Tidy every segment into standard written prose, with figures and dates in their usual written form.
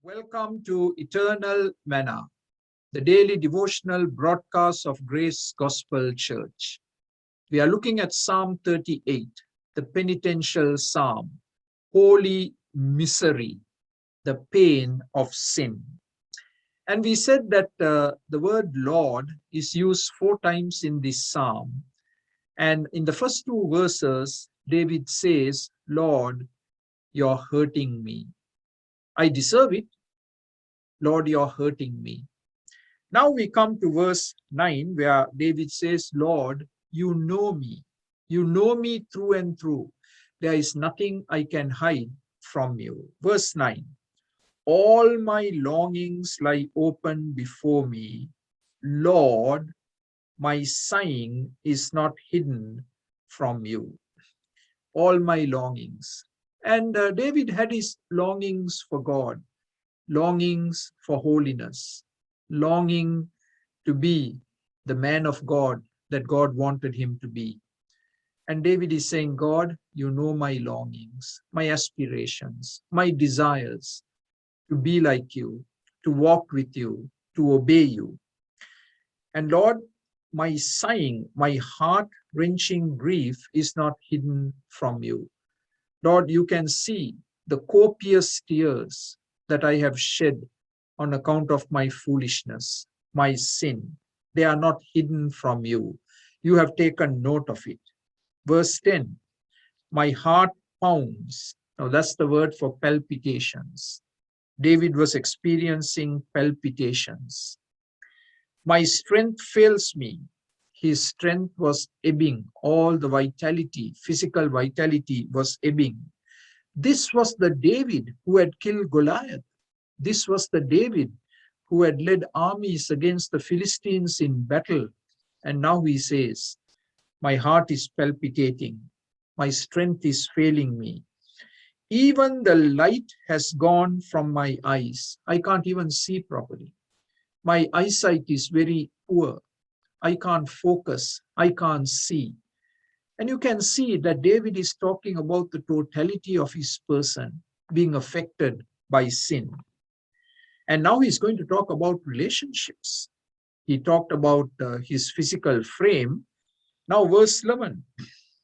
Welcome to Eternal Manna, the daily devotional broadcast of Grace Gospel Church. We are looking at Psalm 38, the penitential psalm, Holy Misery, the pain of sin. And we said that the word Lord is used 4 times in this psalm. And in the first 2 verses, David says, Lord, you're hurting me. I deserve it. Lord, you're hurting me. Now we come to verse 9 where David says, Lord, you know me. You know me through and through. There is nothing I can hide from you. Verse 9, all my longings lie open before me. Lord, my sighing is not hidden from you. All my longings. And David had his longings for God, longings for holiness, longing to be the man of God that God wanted him to be. And David is saying, God, you know my longings, my aspirations, my desires to be like you, to walk with you, to obey you. And Lord, my sighing, my heart-wrenching grief is not hidden from you. Lord, you can see the copious tears that I have shed on account of my foolishness, my sin. They are not hidden from you. You have taken note of it. Verse 10, my heart pounds. Now that's the word for palpitations. David was experiencing palpitations. My strength fails me. His strength was ebbing. All the vitality, physical vitality was ebbing. This was the David who had killed Goliath. This was the David who had led armies against the Philistines in battle. And now he says, my heart is palpitating. My strength is failing me. Even the light has gone from my eyes. I can't even see properly. My eyesight is very poor. I can't focus. I can't see. And you can see that David is talking about the totality of his person being affected by sin. And now he's going to talk about relationships. He talked about his physical frame. Now, verse 11,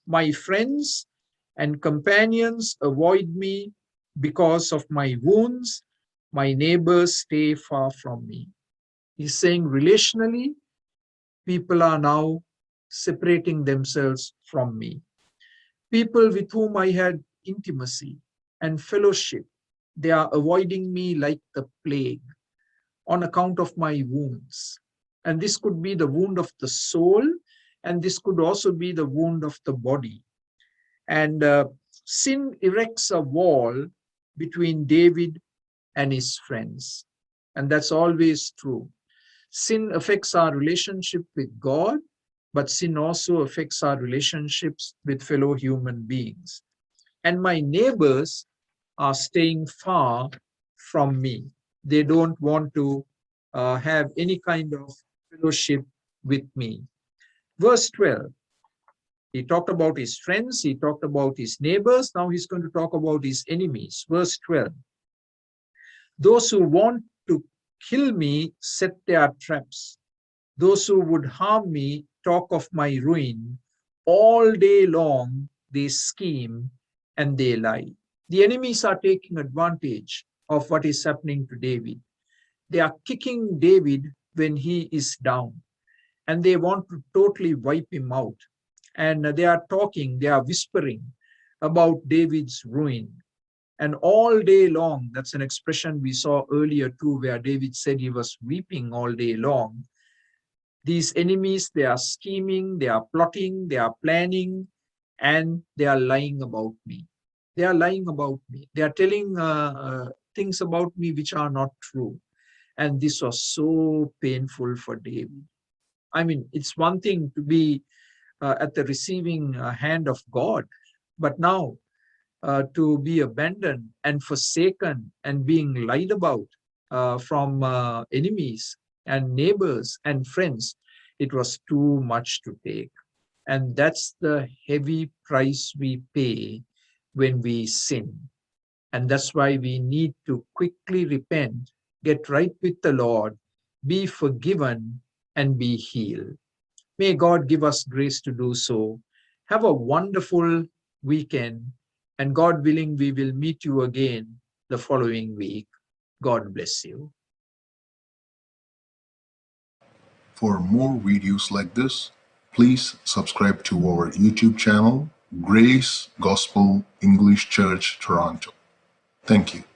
my friends and companions avoid me because of my wounds. My neighbors stay far from me. He's saying relationally, people are now separating themselves from me. People with whom I had intimacy and fellowship, they are avoiding me like the plague on account of my wounds. And this could be the wound of the soul, and this could also be the wound of the body. And sin erects a wall between David and his friends. And that's always true. Sin affects our relationship with God, but sin also affects our relationships with fellow human beings. And my neighbors are staying far from me. They don't want to have any kind of fellowship with me. Verse 12, he talked about his friends, he talked about his neighbors, now he's going to talk about his enemies. Verse 12, those who want to kill me set their traps. Those who would harm me talk of my ruin. All day long they scheme and they lie. The enemies are taking advantage of what is happening to David. They are kicking David when he is down, and they want to totally wipe him out. And they are talking, they are whispering about David's ruin. And all day long, that's an expression we saw earlier too, where David said he was weeping all day long. These enemies, they are scheming, they are plotting, they are planning, and they are lying about me. They are lying about me. They are telling things about me which are not true. And this was so painful for David. I mean, it's one thing to be at the receiving hand of God, but now to be abandoned and forsaken and being lied about from enemies and neighbors and friends, it was too much to take. And that's the heavy price we pay when we sin. And that's why we need to quickly repent, get right with the Lord, be forgiven, and be healed. May God give us grace to do so. Have a wonderful weekend, and God willing, we will meet you again the following week. God bless you. For more videos like this, please subscribe to our YouTube channel, Grace Gospel English Church Toronto. Thank you.